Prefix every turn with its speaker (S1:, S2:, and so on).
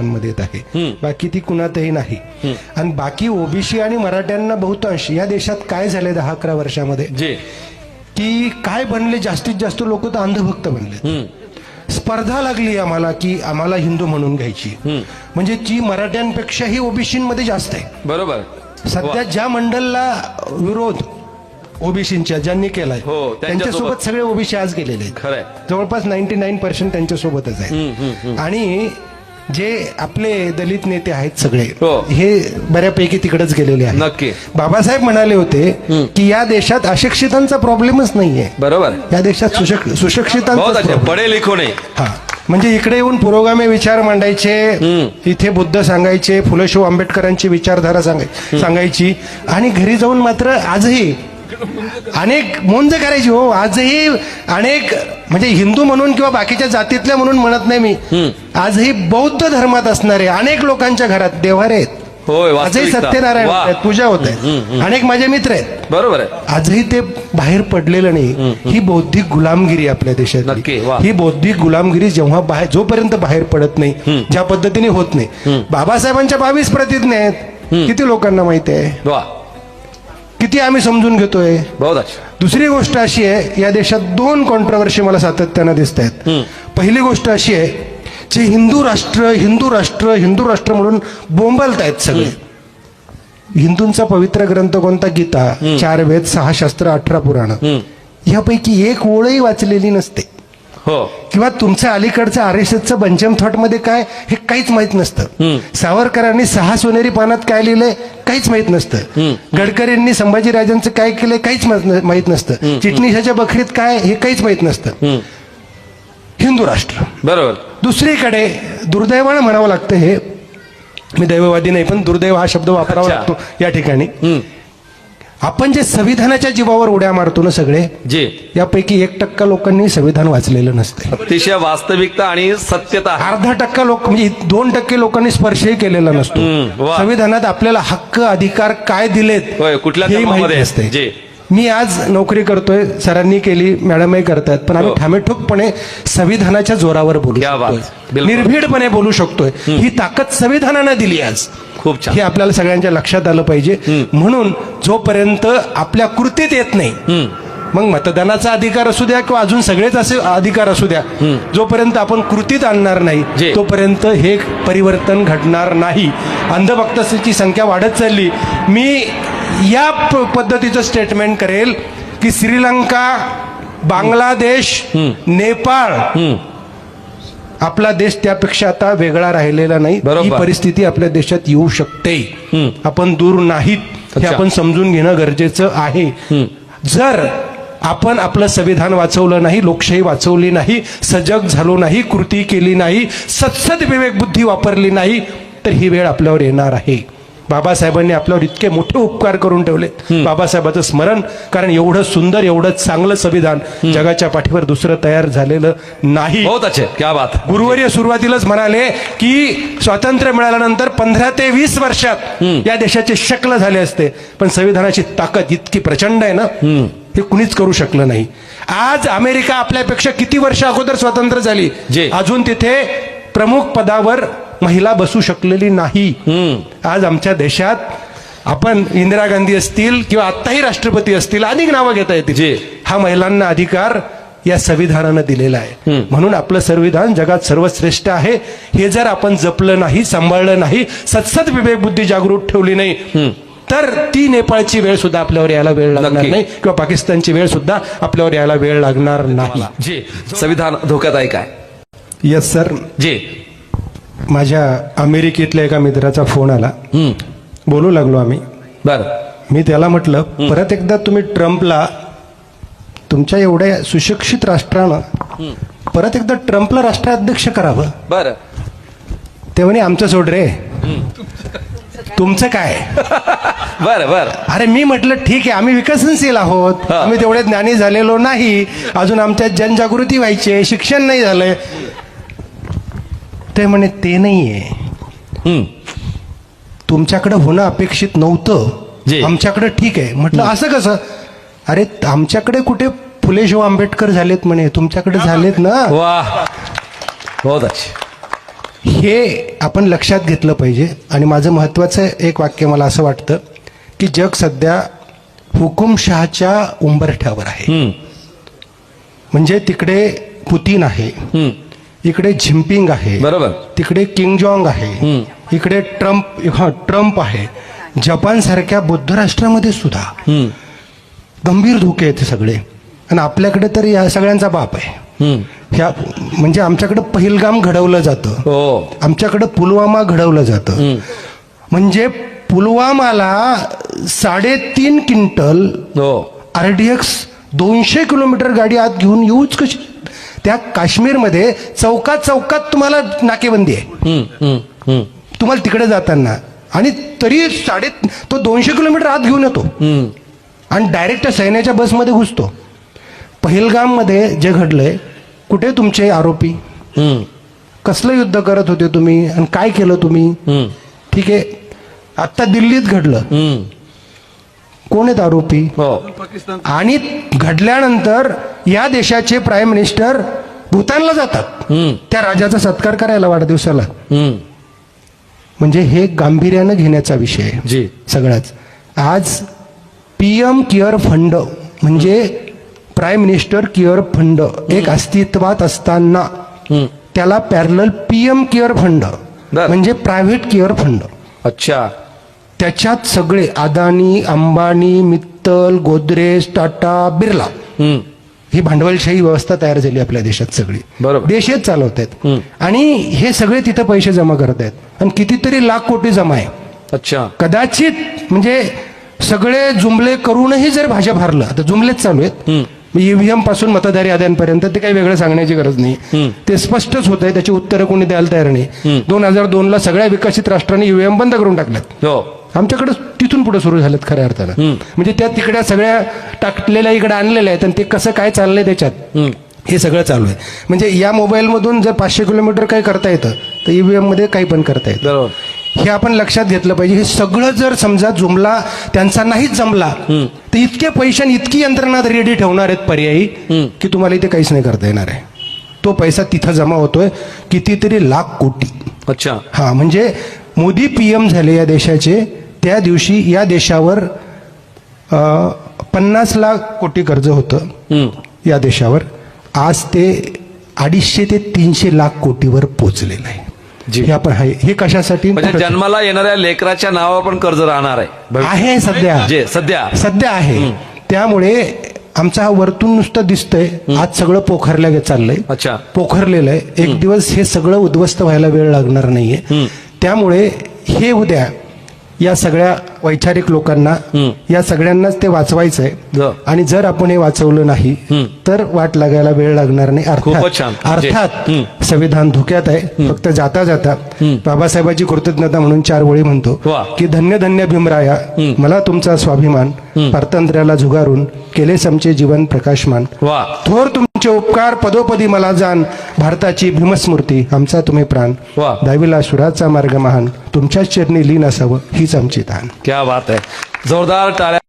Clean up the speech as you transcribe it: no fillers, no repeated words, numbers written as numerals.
S1: मध्ये येत आहे, बाकी ती कुणातही नाही. आणि बाकी ओबीसी आणि मराठ्यांना बहुतांश या देशात काय झाले 10-11 वर्षामध्ये की काय बनले, जास्तीत जास्त लोक तर अंधभक्त बनले. स्पर्धा लागली आम्हाला की आम्हाला हिंदू म्हणून घ्यायची, म्हणजे जी मराठ्यांपेक्षाही ओबीसीमध्ये जास्त आहे.
S2: बरोबर.
S1: सध्या ज्या मंडलला विरोध ओबीसींच्या ज्यांनी केलाय त्यांच्यासोबत सगळे ओबीसी आज गेलेले आहेत. जवळपास 99% त्यांच्यासोबतच आहेत. आणि जे आपले दलित नेते आहेत सगळे हे बऱ्यापैकी तिकडेच गेलेले आहेत.
S2: नक्की.
S1: बाबासाहेब म्हणाले होते की या देशात अशिक्षितांचा प्रॉब्लेमच नाहीये.
S2: बरोबर.
S1: या देशात सुशिक्षितांचा
S2: पढे लिखो नाही.
S1: हा, म्हणजे इकडे येऊन पुरोगामी विचार मांडायचे, इथे बुद्ध सांगायचे, फुले शाहू आंबेडकरांची विचारधारा सांगायची, आणि घरी जाऊन मात्र आजही अनेक मोंज करायची. हो, आजही अनेक, म्हणजे हिंदू म्हणून किंवा बाकीच्या जातीतल्या म्हणून म्हणत नाही मी, आजही बौद्ध धर्मात असणारे अनेक लोकांच्या घरात देवारे आहेत. आजही सत्यनारायण आहेत, पूजा होत आहे, अनेक माझे मित्र आहेत.
S2: बरोबर आहे.
S1: आजही ते बाहेर पडलेलं नाही. ही बौद्धिक गुलामगिरी आपल्या देशात. ही बौद्धिक गुलामगिरी जेव्हा जोपर्यंत बाहेर पडत नाही, ज्या पद्धतीने होत नाही. बाबासाहेबांच्या 22 प्रतिज्ञा आहेत, किती लोकांना माहिती आहे, किती आम्ही समजून घेतोय. दुसरी गोष्ट अशी आहे, या देशात 2 कॉन्ट्रोवर्सी मला सातत्यानं दिसत आहेत. पहिली गोष्ट अशी आहे, जे हिंदू राष्ट्र हिंदू राष्ट्र हिंदू राष्ट्र म्हणून बोंबलतायत सगळे. हिंदूंचा पवित्र ग्रंथ कोणता? गीता. 4 वेद, 6 शास्त्र, 18 पुराण, यापैकी एक ओळही वाचलेली नसते. किंवा तुमच्या अलीकडचं RSSचं पंचम थॉट मध्ये काय हे काहीच माहित नसतं. सावरकरांनी 6 सोनेरी पानात काय लिहिलंय काहीच माहित नसतं. गडकरींनी संभाजीराजांचं काय केलंय काहीच माहित नसतं. चिटणीसाच्या बखरीत काय हे काहीच माहित नसतं. हिंदू राष्ट्र.
S2: बरोबर.
S1: दुसरीकडे दुर्दैवानं म्हणावं लागतं, हे मी दैववादी नाही पण दुर्दैव हा शब्द वापरावा लागतो या ठिकाणी. आपण जे संविधानाच्या जीवावर उड्या मारतो ना सगळे, यापैकी 1% लोकांनी संविधान वाचलेलं नसते.
S2: अतिशय वास्तविकता आणि सत्यता.
S1: 0.5% लोक, म्हणजे 2% लोकांनी स्पर्शही केलेला नसतो. संविधानात आपल्याला हक्क अधिकार काय दिलेत हे माहिती असते. मी आज नोकरी करतोय, सरांनी केली, मॅडमही करतायत, पण आम्ही ठामेठोकपणे संविधानाच्या जोरावर बोलू शकतोय, निर्भीडपणे बोलू शकतोय. ही ताकद संविधानानं दिली आज. खूप छान. हे आपल्याला सगळ्यांच्या लक्षात आलं पाहिजे. म्हणून जोपर्यंत आपल्या कृतीत येत नाही, मग मतदानाचा अधिकार असू द्या किंवा अजून सगळेच असे अधिकार असू द्या, जोपर्यंत आपण कृतीत आणणार नाही तोपर्यंत हे परिवर्तन घडणार नाही. अंधभक्तांची संख्या वाढत चालली. मी या पद्धतीचं स्टेटमेंट करेल की श्रीलंका, बांगलादेश, नेपाळ, आपला देश त्यापेक्षा आता वेगळा राहिलेला नाही. ही परिस्थिती आपल्या देशात येऊ शकते. आपण दूर नाहीत हे आपण समजून घेणं गरजेचं आहे. जर आपण आपलं संविधान वाचवलं नाही, लोकशाही वाचवली नाही, सजग झालो नाही, कृती केली नाही, सत्सद विवेक बुद्धी वापरली नाही, तर ही वेळ आपल्यावर येणार आहे. बाबासाहेबांनी आपल्यावर इतके मोठे उपकार करून ठेवले. बाबासाहेबांचं स्मरण, कारण एवढं सुंदर, एवढं चांगलं संविधान जगाच्या पाठीवर दुसरं तयार झालेलं नाही. क्या बात. गुरुवर्य सुरुवातीलाच म्हणाले की स्वातंत्र्य मिळाल्यानंतर 15 ते 20 वर्षात या देशाचे शक्ल झाले असते, पण संविधानाची ताकद इतकी प्रचंड आहे ना, हे कुणीच करू शकलं नाही. आज अमेरिका आपल्यापेक्षा किती वर्ष अगोदर स्वतंत्र झाली, अजून तिथे प्रमुख पदावर महिला बसू शकलेली नाही. आज आमच्या देशात आपण इंदिरा गांधी असतील किंवा आत्ताही राष्ट्रपती असतील, अनेक नावं घेता येतील, हा महिलांना अधिकार या संविधानानं दिलेला आहे. म्हणून आपलं संविधान जगात सर्वश्रेष्ठ आहे. हे जर आपण जपलं नाही, सांभाळलं नाही, सत्सद विवेक बुद्धी जागृत ठेवली नाही, तर ती नेपाळची वेळ सुद्धा आपल्यावर यायला वेळ लागणार नाही, किंवा पाकिस्तानची वेळ सुद्धा आपल्यावर यायला वेळ लागणार नाही.
S2: संविधान धोक्यात आहे काय?
S1: Yes sir. माझ्या अमेरिकेतल्या एका मित्राचा फोन आला, बोलू लागलो आम्ही. मी त्याला म्हटलं, परत एकदा तुम्ही ट्रम्पला, तुमच्या एवढ्या सुशिक्षित राष्ट्रानं परत एकदा ट्रम्पला राष्ट्राध्यक्ष करावं. ते म्हणे आमचं सोड रे, तुमचं काय. अरे मी म्हटलं ठीक आहे, आम्ही विकसनशील आहोत, आम्ही तेवढे ज्ञानी झालेलो नाही, अजून आमच्यात जनजागृती व्हायची, शिक्षण नाही झालंय. ते म्हणे ते नाहीये, तुमच्याकडे होणं अपेक्षित नव्हतं, आमच्याकडे ठीक आहे. म्हटलं असं कसं? अरे आमच्याकडे कुठे फुले शाहू आंबेडकर झालेत म्हणे, तुमच्याकडे झालेत ना. हे आपण लक्षात घेतलं पाहिजे. आणि माझं महत्वाचं एक वाक्य मला असं वाटतं की जग सध्या हुकुमशहाच्या उंबरठ्यावर आहे. म्हणजे तिकडे पुतीन आहे, इकडे झिम्पिंग आहे,
S2: बरोबर,
S1: तिकडे किंग जॉंग आहे, इकडे ट्रम्प आहे. जपान सारख्या बुद्ध राष्ट्रामध्ये सुद्धा गंभीर धोके आहेत सगळे. आणि आपल्याकडे तर या सगळ्यांचा बाप आहे. ह्या म्हणजे आमच्याकडे पहिलगाम घडवलं जातं, आमच्याकडे पुलवामा घडवलं जातं. म्हणजे पुलवामाला 3.5 क्विंटल RDX 200 किलोमीटर गाडी आत घेऊन येऊच कशी? त्या काश्मीरमध्ये चौकात चौकात तुम्हाला नाकेबंदी आहे तुम्हाला तिकडे जाताना. आणि तरी तो 200 किलोमीटर आत घेऊन येतो आणि डायरेक्ट सैन्याच्या बसमध्ये घुसतो. पहलगाम मध्ये जे घडलंय, कुठे तुमचे आरोपी? कसलं युद्ध करत होते तुम्ही आणि काय केलं तुम्ही? ठीक आहे, आता दिल्लीत घडलं, कोण आहेत आरोपी? आणि घडल्यानंतर या देशाचे प्राईम मिनिस्टर भूतानला जातात त्या राजाचा सत्कार करायला वाढदिवसाला. म्हणजे हे गांभीर्यानं घेण्याचा विषय आहे सगळाच. आज PM केअर फंड म्हणजे प्राईम मिनिस्टर केअर फंड एक अस्तित्वात असताना त्याला पॅरलल PM केअर फंड म्हणजे प्रायव्हेट केअर फंड.
S2: अच्छा.
S1: त्याच्यात सगळे अदानी, अंबानी, मित्तल, गोदरेज, टाटा, बिर्ला ही भांडवलशाही व्यवस्था तयार झाली आपल्या देशात सगळी.
S2: बरोबर.
S1: देश हेच चालवत आहेत आणि हे सगळे तिथं पैसे जमा करत आहेत आणि कितीतरी लाख कोटी जमा आहे.
S2: अच्छा.
S1: कदाचित म्हणजे सगळे जुमले करूनही जर भाजप हारलं, आता जुमलेच चालू आहेत EVM पासून मतदार याद्यांपर्यंत, ते काही वेगळं सांगण्याची गरज नाही, ते स्पष्टच होत आहे. त्याची उत्तरं कोणी द्यायला तयार नाही. 2002ला सगळ्या विकसित राष्ट्रांनी EVM बंद करून टाकल्यात. आमच्याकडे तिथून पुढे सुरू झालेत खऱ्या अर्थानं. म्हणजे त्या तिकड्या सगळ्या टाकलेल्या इकडे आणलेल्या आहेत आणि ते कसं काय चाललंय त्याच्यात हे सगळं चालू आहे. म्हणजे या मोबाईलमधून जर 500 किलोमीटर काही करता येतं तर EVM मध्ये काही पण करता येतं. हे आपण लक्षात घेतलं पाहिजे. हे सगळं जर समजा जुमला त्यांचा नाहीच जमला तर इतके पैसे आणि इतकी यंत्रणा रेडी ठेवणार आहेत पर्यायी की तुम्हाला इथे काहीच नाही करता येणार आहे. तो पैसा तिथं जमा होतोय कितीतरी लाख कोटी.
S2: अच्छा.
S1: हा, म्हणजे मोदी PM झाले या देशाचे, त्या दिवशी या देशावर 50 लाख कोटी कर्ज होतं या देशावर. आज ते 250 ते 300 लाख कोटीवर पोहोचलेलं आहे. हे आपण हे कशासाठी?
S2: म्हणजे जन्माला येणाऱ्या लेकराच्या नावावर पण कर्ज राहणार
S1: आहे सध्या आहे. त्यामुळे आमचा हा वरतून नुसतं दिसतंय, आज सगळं पोखरल्या चाललंय.
S2: अच्छा.
S1: पोखरलेलं आहे. एक दिवस हे सगळं उद्ध्वस्त व्हायला वेळ लागणार नाहीये. त्यामुळे हे उद्या या सगळ्या वैचारिक लोकांना, या सगळ्यांनाच ते वाचवायचंय. आणि जर आपण हे वाचवलं नाही तर वाट लागायला वेळ लागणार नाही. अर्थात संविधान धोक्यात आहे. फक्त जाता जाता बाबासाहेबांची कृतज्ञता म्हणून 4 ओळी म्हणतो की धन्य धन्य भीमराया, मला तुमचा स्वाभिमान, पारतंत्र्याला झुगारून केलेस आमचे जीवन प्रकाशमान. थोर तुमचे उपकार पदोपदी मला जाण, भारताची भीमस्मृती आमचा तुम्ही प्राण. दाविला सुराचा मार्ग महान, तुमच्याच चरणी लीन असावं हीच आमची ताण.
S2: क्या बात आहे. जोरदार टाळ्या.